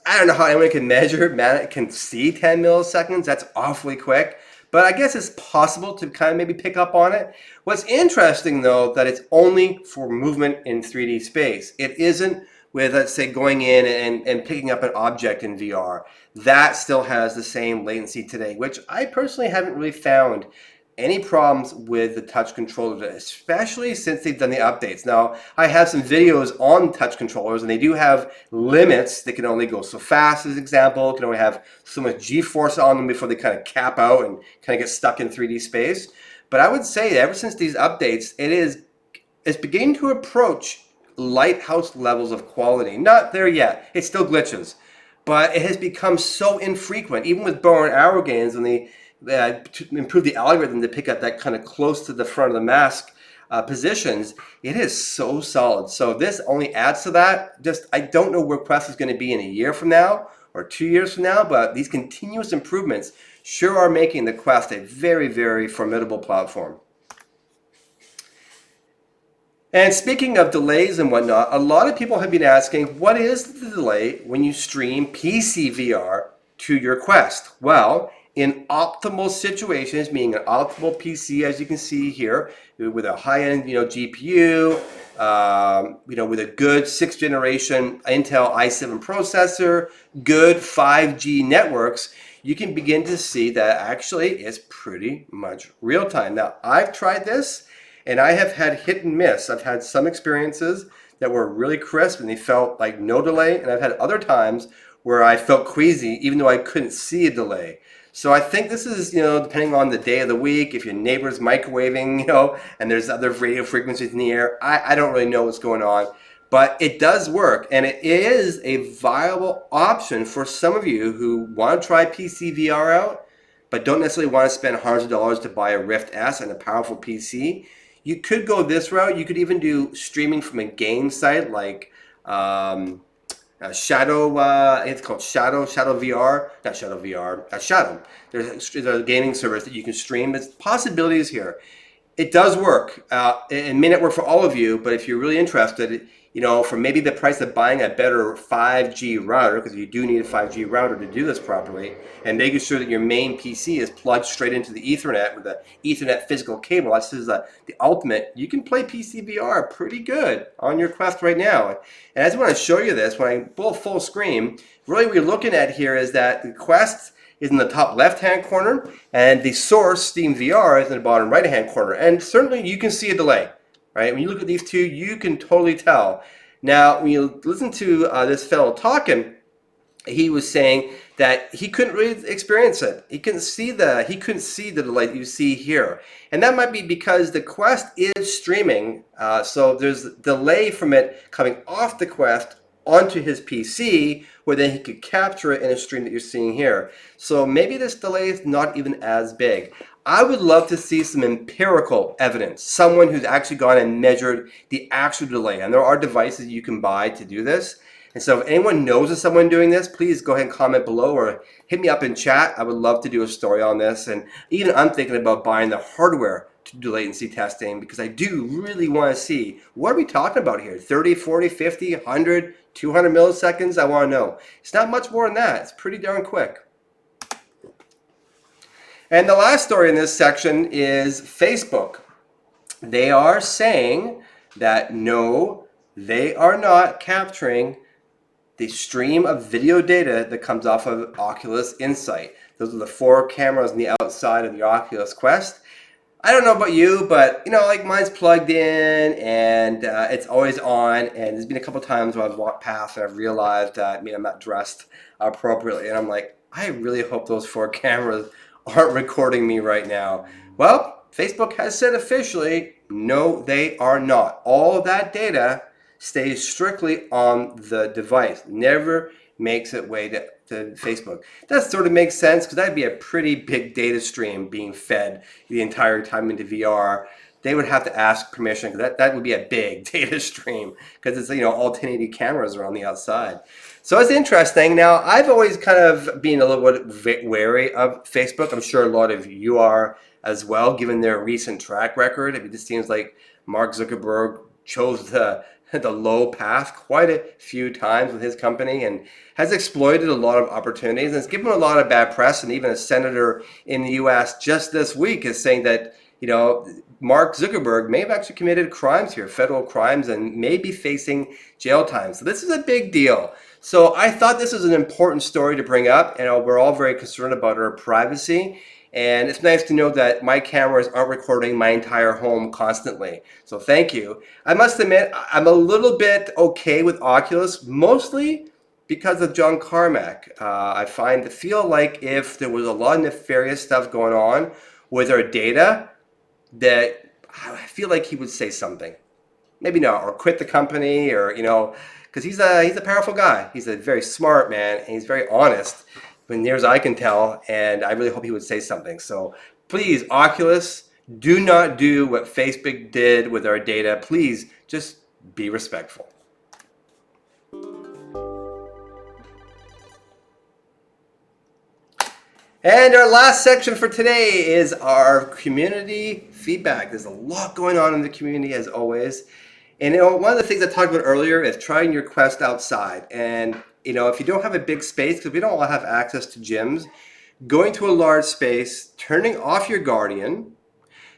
I don't know how anyone can measure, man, can see 10 milliseconds. That's awfully quick. But I guess it's possible to kind of maybe pick up on it. What's interesting, though, that it's only for movement in 3D space. It isn't with, let's say, going in and picking up an object in VR. That still has the same latency today, which I personally haven't really found any problems with the touch controllers, especially since they've done the updates. Now, I have some videos on touch controllers, and they do have limits. They can only go so fast, as an example. Can only have so much G-force on them before they kind of cap out and kind of get stuck in 3D space. But I would say that ever since these updates, it's beginning to approach lighthouse levels of quality. Not there yet. It still glitches. But it has become so infrequent, even with bow and arrow games, when they to improve the algorithm to pick up that kind of close to the front of the mask positions, it is so solid. So this only adds to that. I don't know where Quest is going to be in a year from now or 2 years from now, but these continuous improvements sure are making the Quest a very, very formidable platform. And speaking of delays and whatnot, a lot of people have been asking, what is the delay when you stream PC VR to your Quest? Well, in optimal situations, meaning an optimal PC, as you can see here, with a high-end, GPU, with a good 6th generation Intel i7 processor, good 5G networks, you can begin to see that actually it's pretty much real time. Now, I've tried this, and I have had hit and miss. I've had some experiences that were really crisp and they felt like no delay, and I've had other times where I felt queasy even though I couldn't see a delay. So I think this is, depending on the day of the week, if your neighbor's microwaving, and there's other radio frequencies in the air, I don't really know what's going on. But it does work, and it is a viable option for some of you who want to try PC VR out, but don't necessarily want to spend hundreds of dollars to buy a Rift S and a powerful PC. You could go this route. You could even do streaming from a game site like Shadow, it's called Shadow VR, not Shadow VR, Shadow. There's a gaming service that you can stream. There's possibilities here. It does work. It may not work for all of you, but if you're really interested, for maybe the price of buying a better 5G router, because you do need a 5G router to do this properly, and making sure that your main PC is plugged straight into the Ethernet with the Ethernet physical cable. This is the ultimate. You can play PC VR pretty good on your Quest right now. And I just want to show you this. When I pull full screen, really what you're looking at here is that the Quest is in the top left-hand corner, and the source, Steam VR, is in the bottom right-hand corner. And certainly you can see a delay. Right? When you look at these two, you can totally tell. Now, when you listen to this fellow talking, he was saying that he couldn't really experience it. He couldn't see the delay that you see here. And that might be because the Quest is streaming, so there's a delay from it coming off the Quest onto his PC, where then he could capture it in a stream that you're seeing here. So maybe this delay is not even as big. I would love to see some empirical evidence, someone who's actually gone and measured the actual delay. And there are devices you can buy to do this. And so if anyone knows of someone doing this, please go ahead and comment below or hit me up in chat. I would love to do a story on this. And even I'm thinking about buying the hardware to do latency testing, because I do really want to see, what are we talking about here? 30, 40, 50, 100, 200 milliseconds? I want to know. It's not much more than that. It's pretty darn quick. And the last story in this section is Facebook. They are saying that no, they are not capturing the stream of video data that comes off of Oculus Insight. Those are the 4 cameras on the outside of the Oculus Quest. I don't know about you, but like mine's plugged in and it's always on. And there's been a couple times where I've walked past and I've realized that I'm not dressed appropriately, and I'm like, I really hope those 4 cameras aren't recording me right now. Well, Facebook has said officially, no, they are not. All of that data stays strictly on the device, never makes its way to Facebook. That sort of makes sense because that'd be a pretty big data stream being fed the entire time into VR. They would have to ask permission because that would be a big data stream because it's all 1080 cameras are on the outside. So it's interesting. Now, I've always kind of been a little bit wary of Facebook. I'm sure a lot of you are as well, given their recent track record. It just seems like Mark Zuckerberg chose the low path quite a few times with his company and has exploited a lot of opportunities, and it's given a lot of bad press. And even a senator in the US just this week is saying that Mark Zuckerberg may have actually committed crimes here, federal crimes, and may be facing jail time. So this is a big deal. So I thought this was an important story to bring up, and we're all very concerned about our privacy. And it's nice to know that my cameras aren't recording my entire home constantly. So thank you. I must admit, I'm a little bit okay with Oculus, mostly because of John Carmack. I feel like if there was a lot of nefarious stuff going on with our data, that I feel like he would say something. Maybe not, or quit the company, or because he's a powerful guy. He's a very smart man, and he's very honest, as near as I can tell, and I really hope he would say something. So please, Oculus, do not do what Facebook did with our data. Please just be respectful. And our last section for today is our community feedback. There's a lot going on in the community, as always. And one of the things I talked about earlier is trying your Quest outside. And if you don't have a big space, because we don't all have access to gyms, going to a large space, turning off your Guardian,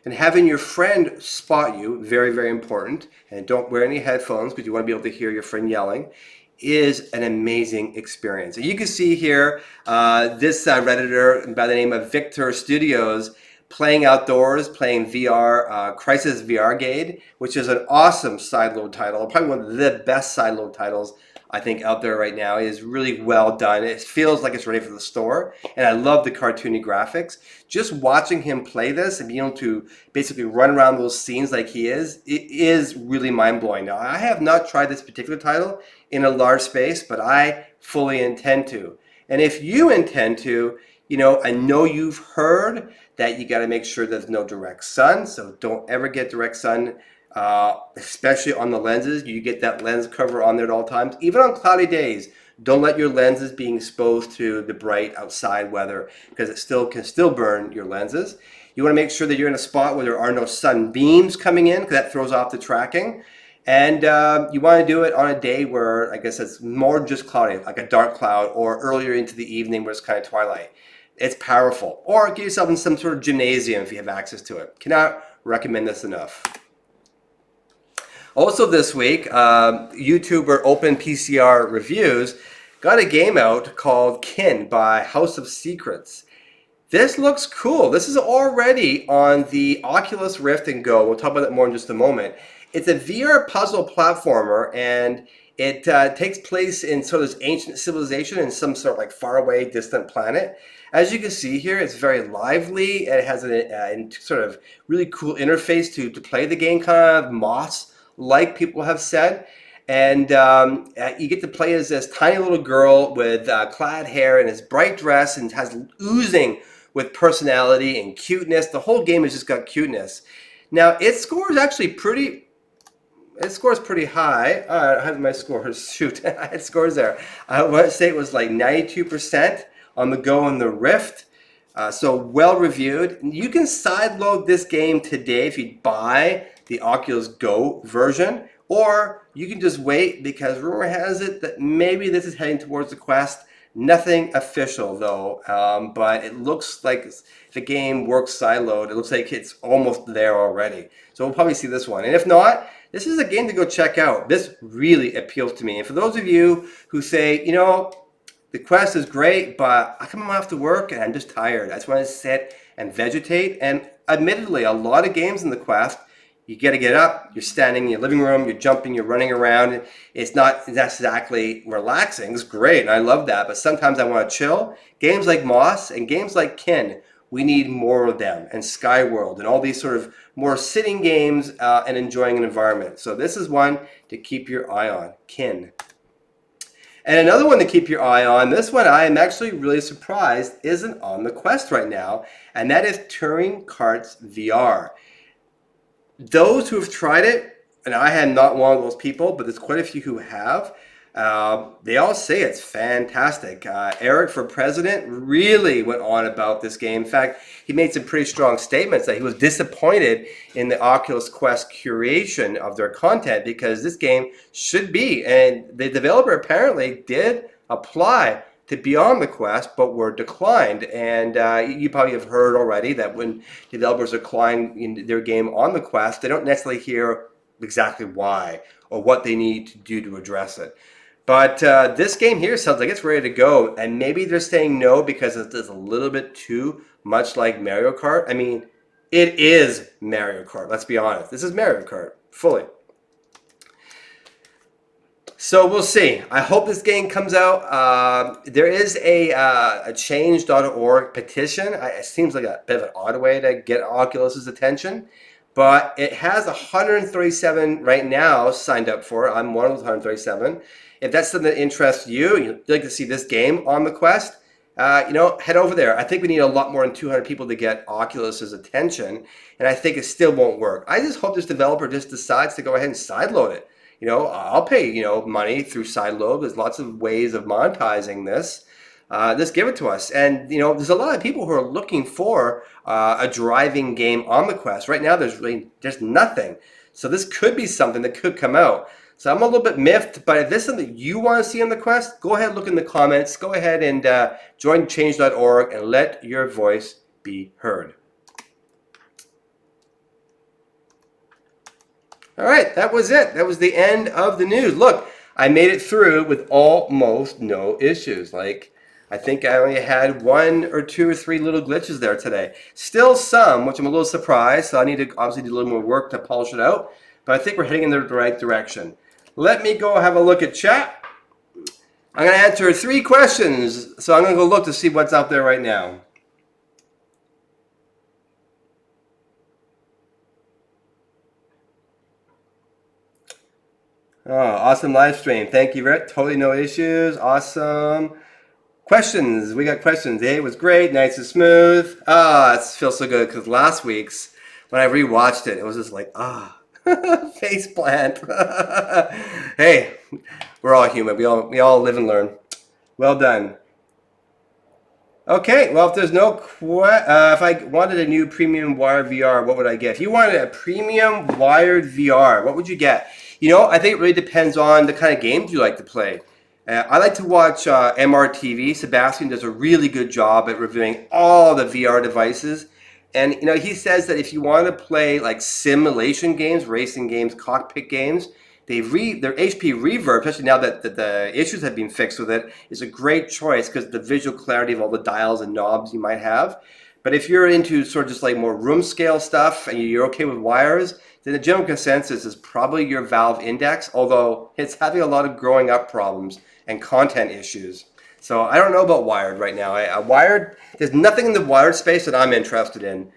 and having your friend spot you, very, very important, and don't wear any headphones because you want to be able to hear your friend yelling, is an amazing experience. And you can see here this Redditor by the name of Victor Studios playing outdoors, playing VR, Crisis VR Gate, which is an awesome SideLoad title, probably one of the best SideLoad titles I think out there right now. It is really well done. It feels like it's ready for the store, and I love the cartoony graphics. Just watching him play this and being able to basically run around those scenes like he is, it is really mind-blowing. Now, I have not tried this particular title in a large space, but I fully intend to. And if you intend to, I know you've heard that you got to make sure there's no direct sun, so don't ever get direct sun. Especially on the lenses. You get that lens cover on there at all times. Even on cloudy days, don't let your lenses be exposed to the bright outside weather because it can still burn your lenses. You want to make sure that you're in a spot where there are no sunbeams coming in because that throws off the tracking. And you want to do it on a day where I guess it's more just cloudy, like a dark cloud, or earlier into the evening where it's kind of twilight. It's powerful. Or get yourself in some sort of gymnasium if you have access to it. Cannot recommend this enough. Also this week, YouTuber OpenPCR Reviews got a game out called Kin by House of Secrets. This looks cool. This is already on the Oculus Rift and Go. We'll talk about that more in just a moment. It's a VR puzzle platformer, and it takes place in sort of this ancient civilization in some sort of like faraway, distant planet. As you can see here, it's very lively, and it has a sort of really cool interface to play the game, kind of Moss-like people have said. And you get to play as this tiny little girl with clad hair and this bright dress, and has oozing with personality and cuteness. The whole game has just got cuteness. Now, it scores actually pretty high. I have my scores. Shoot, I had scores there. I want to say it was like 92% on the Go and the Rift. So well reviewed. You can sideload this game today if you buy the Oculus Go version, or you can just wait because rumor has it that maybe this is heading towards the Quest Nothing official though, but it looks like the game works sideload. It looks like it's almost there already. So we'll probably see this one. And if not, this is a game to go check out. This really appeals to me. And for those of you who say, you know, the Quest is great, but I come home after work and I'm just tired. I just want to sit and vegetate. And admittedly, a lot of games in the Quest, you got to get up, you're standing in your living room, you're jumping, you're running around. It's not exactly relaxing. It's great, and I love that. But sometimes I want to chill. Games like Moss and games like Kin, we need more of them. And Skyworld and all these sort of more sitting games and enjoying an environment. So this is one to keep your eye on, Kin. And another one to keep your eye on, this one I am actually really surprised isn't on the Quest right now, and that is Touring Carts VR. Those who have tried it, and I am not one of those people, but there's quite a few who have, they all say it's fantastic. Eric for President really went on about this game. In fact, he made some pretty strong statements that he was disappointed in the Oculus Quest curation of their content because this game should be, and the developer apparently did apply to be on the Quest, but were declined. And you probably have heard already that when developers decline in their game on the Quest, they don't necessarily hear exactly why or what they need to do to address it. But this game here sounds like it's ready to go, and maybe they're saying no because it's a little bit too much like Mario Kart. I mean, it is Mario Kart, let's be honest. This is Mario Kart, fully. So we'll see. I hope this game comes out. There is a change.org petition. It seems like a bit of an odd way to get Oculus's attention, but it has 137 right now signed up for it. I'm one of those 137. If that's something that interests you, you'd like to see this game on the Quest, head over there. I think we need a lot more than 200 people to get Oculus's attention, and I think it still won't work. I just hope this developer just decides to go ahead and sideload it. I'll pay, money through SideLoad. There's lots of ways of monetizing this. Just give it to us. And, there's a lot of people who are looking for a driving game on the Quest. Right now, there's nothing. So this could be something that could come out. So I'm a little bit miffed, but if this is something you want to see on the Quest, go ahead and look in the comments. Go ahead and join change.org and let your voice be heard. All right, that was it. That was the end of the news. Look, I made it through with almost no issues. I think I only had 1 or 2 or 3 little glitches there today. Still some, which I'm a little surprised, so I need to obviously do a little more work to polish it out. But I think we're heading in the right direction. Let me go have a look at chat. I'm going to answer 3 questions, so I'm going to go look to see what's out there right now. Oh, awesome live stream. Thank you, Rick. Totally no issues. Awesome. Questions. We got questions. Hey, it was great. Nice and smooth. It feels so good because last week's, when I rewatched it, it was just like, face plant. Hey, we're all human. We all live and learn. Well done. Okay, well, if there's no if I wanted a new premium wired VR, what would I get? If you wanted a premium wired VR, what would you get? I think it really depends on the kind of games you like to play. I like to watch MRTV. Sebastian does a really good job at reviewing all the VR devices. And, he says that if you want to play like simulation games, racing games, cockpit games, their HP reverb, especially now that the issues have been fixed with it, is a great choice because the visual clarity of all the dials and knobs you might have. But if you're into sort of just like more room scale stuff and you're okay with wires, then the general consensus is probably your Valve Index, although it's having a lot of growing up problems and content issues. So I don't know about wired right now. There's nothing in the wired space that I'm interested in.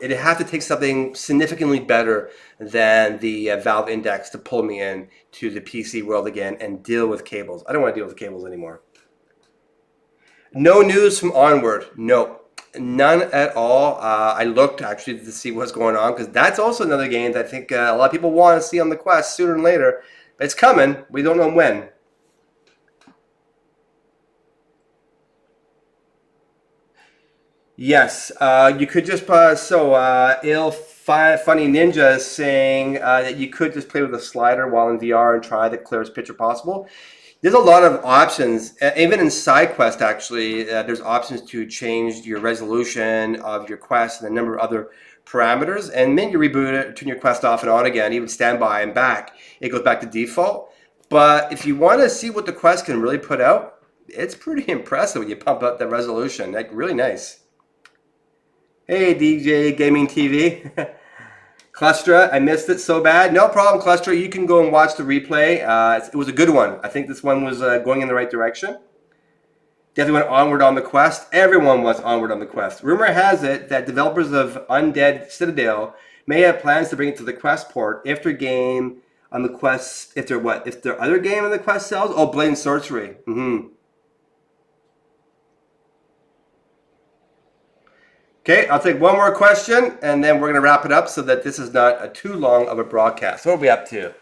It'd have to take something significantly better than the Valve Index to pull me in to the PC world again and deal with cables. I don't want to deal with cables anymore. No news from Onward. No. None at all. I looked actually to see what's going on because that's also another game that I think a lot of people want to see on the Quest sooner than later. But it's coming. We don't know when. Yes, you could just Funny Ninja is saying that you could just play with a slider while in VR and try the clearest picture possible. There's a lot of options, even in SideQuest actually, there's options to change your resolution of your quest and a number of other parameters. And then you reboot it, turn your quest off and on again, even standby and back, it goes back to default. But if you want to see what the quest can really put out, it's pretty impressive when you pump up the resolution, like really nice. Hey DJ Gaming TV. Clustra, I missed it so bad. No problem, Clustra. You can go and watch the replay. It was a good one. I think this one was going in the right direction. Definitely went onward on the quest. Everyone was onward on the quest. Rumor has it that developers of Undead Citadel may have plans to bring it to the quest port if their game on the quest, if their other game on the quest sells? Oh, Blade and Sorcery. Okay, I'll take one more question, and then we're going to wrap it up so that this is not too long of a broadcast. What are we up to?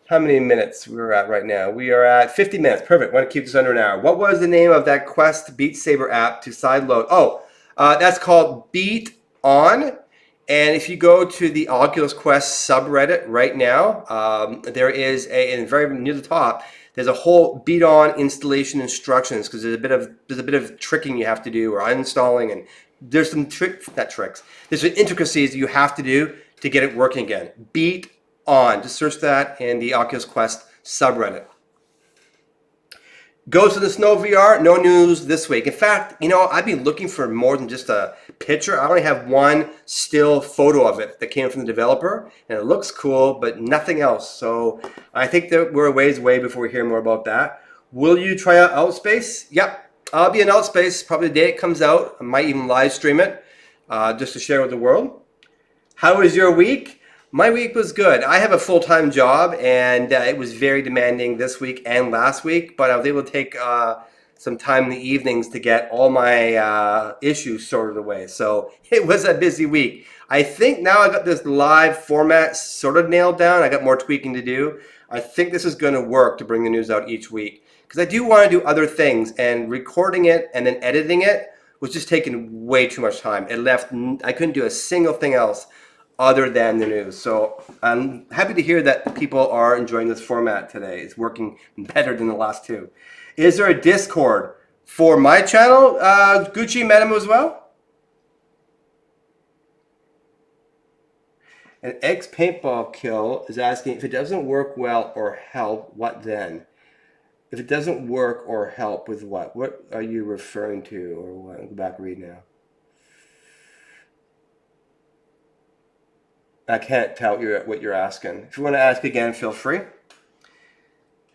How many minutes we're at right now? We are at 50 minutes. Perfect. Want to keep this under an hour. What was the name of that Quest Beat Saber app to sideload? Oh, that's called Beat On. And if you go to the Oculus Quest subreddit right now, there is and very near the top, there's a whole Beat On installation instructions because there's a bit of tricking you have to do or uninstalling, and there's some there's some intricacies you have to do to get it working again. Beat On. Just search that in the Oculus Quest subreddit. Ghost in the Snow VR, no news this week. In fact, I've been looking for more than just a picture. I only have one still photo of it that came from the developer, and it looks cool, but nothing else. So I think that we're a ways away before we hear more about that. Will you try out Outspace? Yep. I'll be in Outspace probably the day it comes out. I might even live stream it just to share with the world. How was your week? My week was good. I have a full-time job, and it was very demanding this week and last week, but I was able to take some time in the evenings to get all my issues sorted away. So it was a busy week. I think now I got this live format sort of nailed down. I got more tweaking to do. I think this is going to work to bring the news out each week, because I do want to do other things, and recording it and then editing it was just taking way too much time. I couldn't do a single thing else other than the news. So I'm happy to hear that people are enjoying this format today. It's working better than the last two. Is there a Discord for my channel, Gucci Mademoiselle? An ex-paintball kill is asking, if it doesn't work well or help, what then? If it doesn't work or help with what? What are you referring to, or what? I'll go back and read now. I can't tell what you're asking. If you want to ask again, feel free.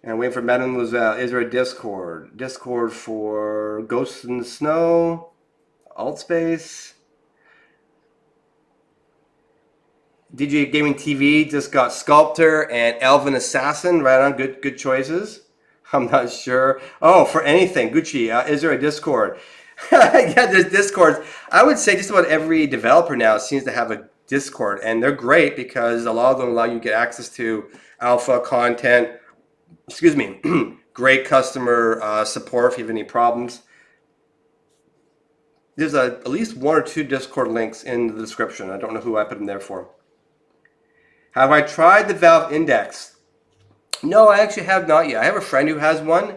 And wait for Mademoiselle. Is there a Discord? Discord for Ghosts in the Snow, Altspace. DJ Gaming TV just got Sculptor and Elven Assassin. Right on, good choices. I'm not sure. Oh, for anything, Gucci, is there a Discord? Yeah, there's Discords. I would say just about every developer now seems to have a Discord, and they're great because a lot of them allow you to get access to alpha content. Excuse me. Great customer support if you have any problems. There's at least one or two Discord links in the description. I don't know who I put them there for. Have I tried the Valve Index? No, I actually have not yet. I have a friend who has one.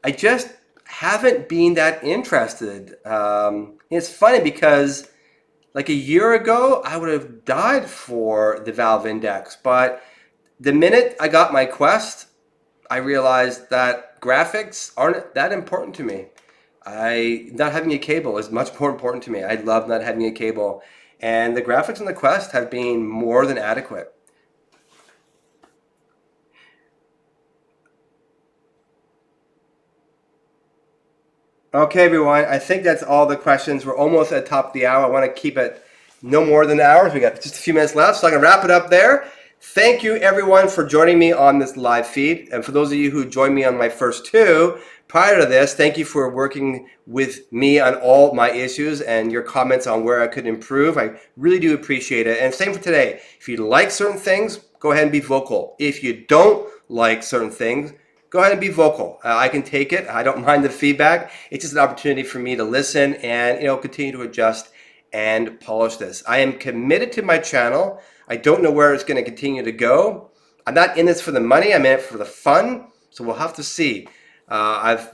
I just haven't been that interested. It's funny because like a year ago, I would have died for the Valve Index. But the minute I got my Quest, I realized that graphics aren't that important to me. Not having a cable is much more important to me. I love not having a cable. And the graphics on the Quest have been more than adequate. Okay, everyone, I think that's all the questions. We're almost at the top of the hour. I want to keep it no more than an hour. We got just a few minutes left, so I'm going to wrap it up there. Thank you, everyone, for joining me on this live feed. And for those of you who joined me on my first two, prior to this, thank you for working with me on all my issues and your comments on where I could improve. I really do appreciate it. And same for today. If you like certain things, go ahead and be vocal. If you don't like certain things, go ahead and be vocal. I can take it. I don't mind the feedback. It's just an opportunity for me to listen and continue to adjust and polish this. I am committed to my channel. I don't know where it's going to continue to go. I'm not in this for the money. I'm in it for the fun. So we'll have to see.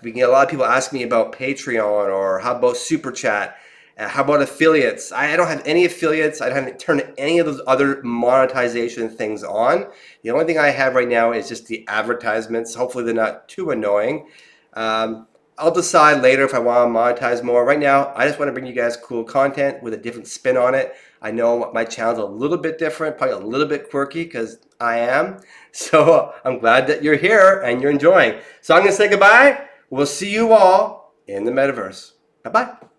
We get a lot of people asking me about Patreon, or how about Super Chat? How about affiliates? I don't have any affiliates. I haven't turned any of those other monetization things on. The only thing I have right now is just the advertisements. Hopefully they're not too annoying. I'll decide later if I want to monetize more. Right now, I just want to bring you guys cool content with a different spin on it. I know my channel's a little bit different, probably a little bit quirky, because I am. So I'm glad that you're here and you're enjoying. So I'm going to say goodbye. We'll see you all in the metaverse. Bye-bye.